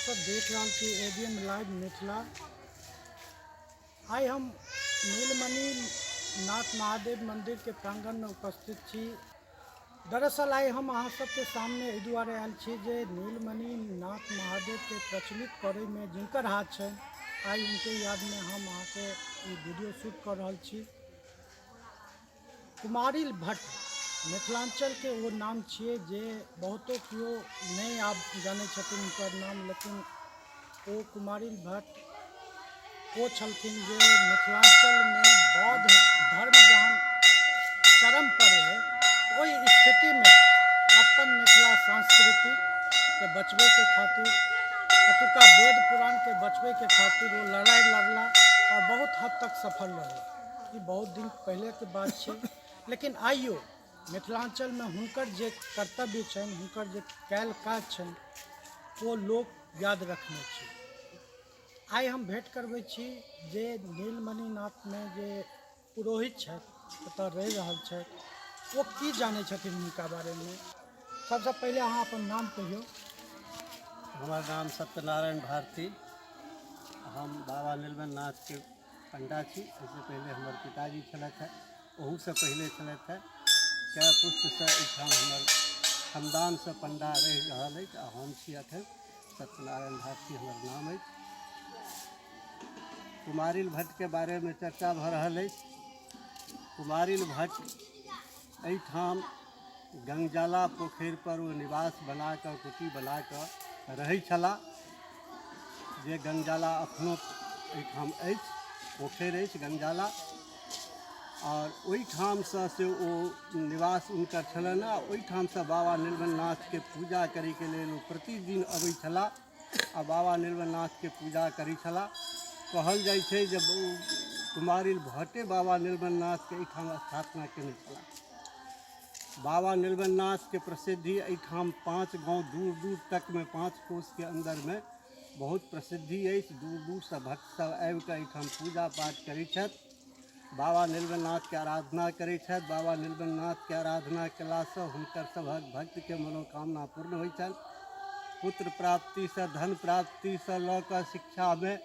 सब देख रहा छी एबीएन लाइव मिथिला। आई हम नीलमणि नाथ महादेव मंदिर के प्रांगण में उपस्थित छी। दरअसल आई हम अहाँ सबके सामने एहि दुआरे आयल छी जे नीलमणि नाथ महादेव के प्रचलित करे में जिनकर हाथ है, आई उनके याद में हम अहाँ के वीडियो शूट कर रहा छी। कुमारिल भट्ट मिथिलांचल के वो नाम छे जे बहुतो कियो नहीं आप जाने छथिन उनकर नाम, लेकिन वो कुमारिल भट्ट वो छलखिन जे मिथिलांचल में बौद्ध धर्म जहन चरम पर है, वही स्थिति में अपन मिथिला संस्कृति के बचवे के खातिर, अतुका वेद पुराण के बचवे के खातिर वो लड़ाई लड़ला और बहुत हद तक सफल रहे। ये बहुत दिन पहले के बात है, लेकिन आइयो मिथिलांचल में हुनकर जे कर्तव्य छन, हुनकर जे कैल काज छन, वो लोग याद रखने छी। आई हम भेंट करबे छी जे नीलमणि नाथ में जे पुरोहित है ओतऽ रह रहल छै, वो की जाने छथिन हुनका बारे में। सबसे पहले अहाँ अपन नाम कहियो। हमार नाम सत्यनारायण भारती। हम बाबा नीलमणि नाथ के पंडा छी। इससे पहले हमारे पिताजी छलथि है, ओहू से पहले छलथि है। कए पुष्ट से एहिठाम हमर खानदान से पंडा रहि रहल अछि आ हम छी अखन। सत्यनारायण भारती हमर नाम अछि। कुमारिल भट्ट के बारे में चर्चा भ रहल अछि। कुमारिल भट्ट एहिठाम गंगजाला पोखरि पर वो निवास बना कर, कुटी बना कर रहै छलाह। जे गंगजाला अखनो एहिठाम अछि, पोखरि अछि गंगजाला, और ओहिठाम से ओ निवास हुनकर छलनि। ओहिठाम से बाबा नीलमणि नाथ के पूजा करे के लेल ओ प्रतिदिन अबै छलाह आ बाबा नीलमणि नाथ के पूजा करै छलाह। कहल जाइ छै जे कुमारिल भट्टे बाबा नीलमणि नाथ के एहिठाम स्थापना केने छलाह। बाबा नीलमणि नाथ के प्रसिद्धि एहिठाम 5 गांव दूर दूर तक में, 5 कोस के अंदर में बहुत प्रसिद्धि अछि। दूर दूर से भक्त सब आबि कऽ एहिठाम पूजा पाठ करै छथि, बाबा नीलमणि नाथ के आराधना करै छथि। बाबा नीलमणि नाथ के आराधना कयलासँ हुनकर सभक भक्त के मनोकामना पूर्ण होइ छनि। पुत्र प्राप्ति से, धन प्राप्ति से लऽ कऽ शिक्षा में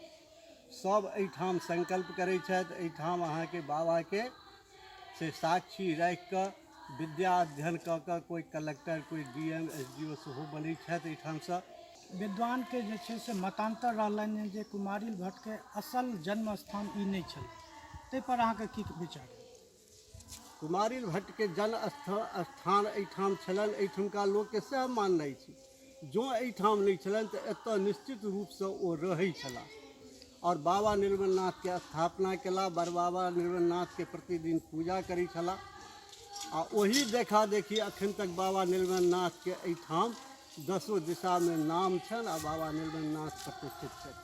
सब एहिठाम संकल्प करै छथि। एहिठाम अहाँ के बाबा के से साक्षी राखि कऽ विद्या अध्ययन कऽ कऽ कोई कलेक्टर, कोई डीएम, एसडीओ सेहो बनै छथि एहिठाम से। विद्वान के जे छै से मतांतर रहलनि जे कुमारिल भट्ट के असल जन्म स्थान ई नहीं छल, ते पर अहाँ के की विचार। कुमारिल भट्ट के जन्म स्थान एहिठाम छलनि, एहिठुमका लोक के सएह माननाइ छै। जँ एहिठाम नहीं छलनि तऽ एतऽ निश्चित रूप से ओ रहै छलाह और बाबा नीलमणि नाथ के स्थापना केला। बाबा नीलमणि नाथ के प्रतिदिन पूजा करै छलाह आ ओही देखा देखी अखन तक बाबा नीलमणि नाथ के एहिठाम 10 दिशा में नाम छनि आ बाबा नीलमणि नाथ प्रतिष्ठित छथि।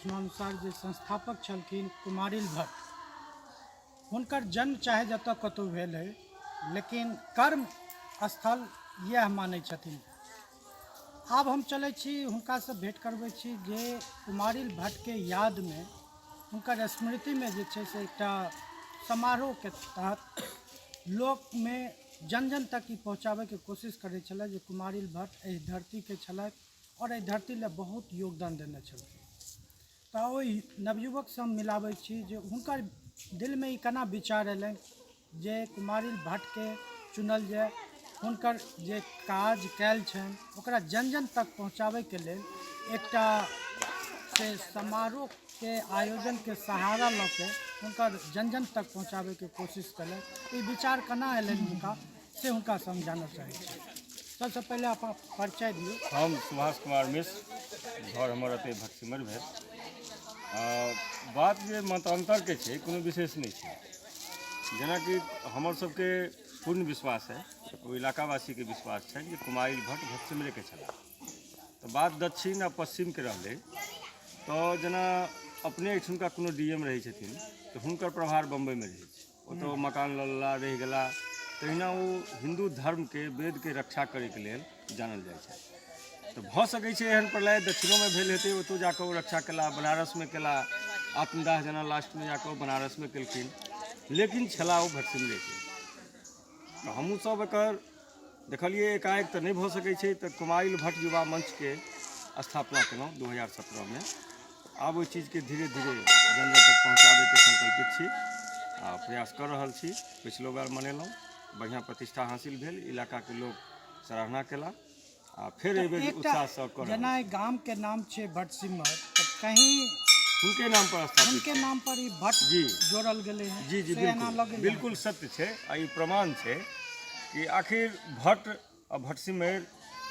अनुसार जे संस्थापक छलखिन कुमारिल भट्ट, हुनकर जन्म चाहे जतऽ कतौ भेल है, लेकिन कर्म स्थल यह मानै छथिन। आब हम चलै छी हुनका से भेंट करबै छी जे कुमारिल भट्ट के याद में, हुनकर स्मृति में जे छै से एकटा समारोह के तहत लोक में जन जन तक ई पहुँचाबै के कोशिश करै छलै जे कुमारिल भट्ट एहि धरती के छलथि और एहि धरती ले बहुत योगदान देने छलखिन। तो ओहि नवयुवक से हम मिलाबै छी जे हुनकर दिल में ई केना विचार अयलनि जे कुमारिल भट्ट के चुनल जाय, हुनकर जे काज कैल छनि ओकरा जन जन तक पहुँचाबै के लेल एकटा से समारोह के आयोजन के सहारा लऽ के हुनकर जन जन तक पहुँचाबै के कोशिश कयलनि। ई विचार केना अयलनि हुनका से हुनका से हम जानऽ चाहै छी। सबसे पहले आप परिचय दियौ। हम सुभाष कुमार मिश्र, घर हमर एतै भटसिमर भेल। बात जे मतांतर के छै, कोनो विशेष नहीं छै। जेनाकि हमर सबके पूर्ण विश्वास है, ओ इलाकावासी के विश्वास है कि कुमारिल भट्ट भटसिमरे के छलाह। तो बात दक्षिण आ पश्चिम के रहलै, तो जेना अपने एहिठुमका कोनो डीएम रहै छथिन तऽ हुनकर प्रभार बम्बई में रहै छै, ओतऽ मकान लऽ लेला, रहि गेला। तहिना वो हिंदू धर्म के, वेद के रक्षा करे के लेल जानल जाइ छै। तो भऽ सकै छै एहन प्रलय दक्षिणों में भेल हेतै, ओतौ जाकऽ ओ रक्षा केला, बनारस में केला, आत्मदाह जेना लास्ट में जाकऽ बनारस में केलखिन, लेकिन छला ओ भटसिमरे के। तो हमहूँ सब एकर देखलिए एकाएक तो नहीं भऽ सकै छै। तो कुमारिल भट्ट युवा मंच के स्थापना केलहुँ 2017 में। आब ओहि चीजके धीरे धीरे जन जन तक पहुँचाबैके संकल्पित छी आ प्रयास कर रहल छी। पिछलो बार मनेलहुँ, बढ़िआँ प्रतिष्ठा हासिल भेल, इलाकाके लोक सराहना केला आ फिर एहि बेर एकटा उत्साहसँ कर रहल जेना छी। ई गाम के नाम छै भटसिमर, तऽ कहीं हुनके नाम पर स्थापित उनके छै। नाम पर ई भट्ट जी जोड़ल गेलै है। जी जी से एना बिल्कुल लगैए बिल्कुल सत्य छै आ ई प्रमाण छै कि आखिर भट्ट आ भटसिमैर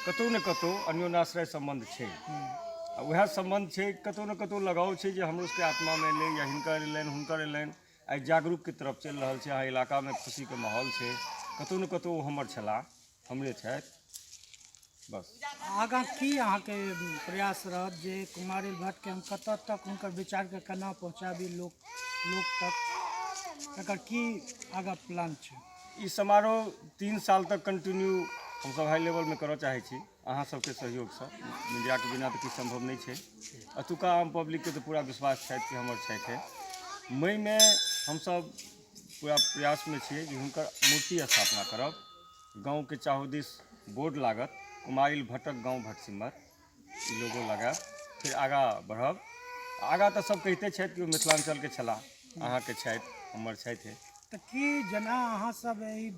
कतहु ने कतहु अन्योन्याश्रय संबंध छै आ वएह संबंध छै, कतहु ने कतहु लगाव छै जे हमरो सबके आत्मामे एलै या हिनकर एलनि हुनकर एलनि। आइ जागरूकके तरफ चलि रहल छै, अहाँ इलाकामे खुशीके माहौल छै, कतहु ने कतहु ओ हमर छलाह, हमरे छथि। बस आगाँ की अहाँके प्रयास रहत जे कुमारिल भट्टके हम कतऽ तक हुनकर विचारके केना पहुँचाबी लोक तक, एकर की आगाँ प्लान छै? ई समारोह 3 साल तक कंटिन्यू हमसब हाई लेवलमे करऽ चाहै छी, अहाँ सबके सहयोगसँ। मीडियाके बिना तऽ किछु संभव नहि छै। एतुका आम पब्लिकके तऽ पूरा विश्वास छथि कि हमर छथि। मईमे हमसब पूरा प्रयासमे छियै जे हुनकर मूर्ति स्थापना करब। गाँवके चाहू दिस बोर्ड लागत, कुमारिल भट्टक गाँव भटसिमर, ई लोगो लगायब, फिर आगाँ बढ़ब। आगाँ तऽ सब कहिते छथि कि ओ मिथिलाञ्चलके छलाह, अहाँके छथि, हमर छथि। तऽ की जेना अहाँ सब ई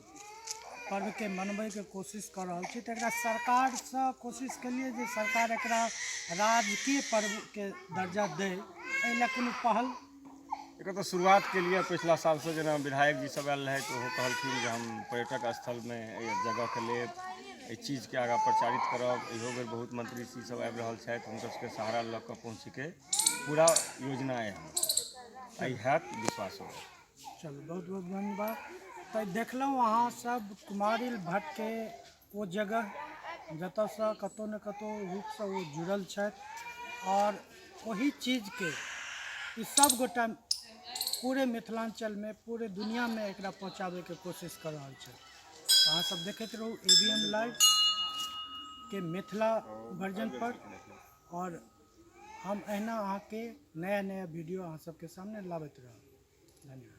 पर्वके मनबैके कोशिश कऽ रहल छी, तऽ एकरा सरकारसँ कोशिश केलिए जे सरकार एकरा राजकीय पर्वके दर्जा दै, एहि लए कोनो पहल? एकर तऽ शुरुआत के लिए पिछला सालसँ जेना विधायक जी सब आयल रहथि, ओहो कहलखिन जे हम पर्यटक स्थलमे एहि जगहके लेब, एहि चीजके आगाँ प्रचारित करब। इहो बेर बहुत मंत्री जी सब आबि रहल छथि, हुनकर सबके सहारा लऽ कऽ पहुँचैके पूरा योजना अइ हमर, एहि हैत विश्वास हो। चलू बहुत बहुत धन्यवाद। तऽ देखलहुँ अहाँ सब कुमारिल भट्टके ओ जगह जतऽसँ कतहु ने कतहु रूपसँ ओ जुड़ल छथि और ओही चीजके ई सब गोटा पूरे मिथिलांचल में, पूरे दुनिया में एकरा पहुँचाबैके कोशिश कर रहल छै। अहाँ सब देखैत रहू ABM लाइव के मिथिला वर्जन पर, और हम अहिना अहाँके नया नया वीडियो अहाँ सबके सामने लाबैत रहब। धन्यवाद।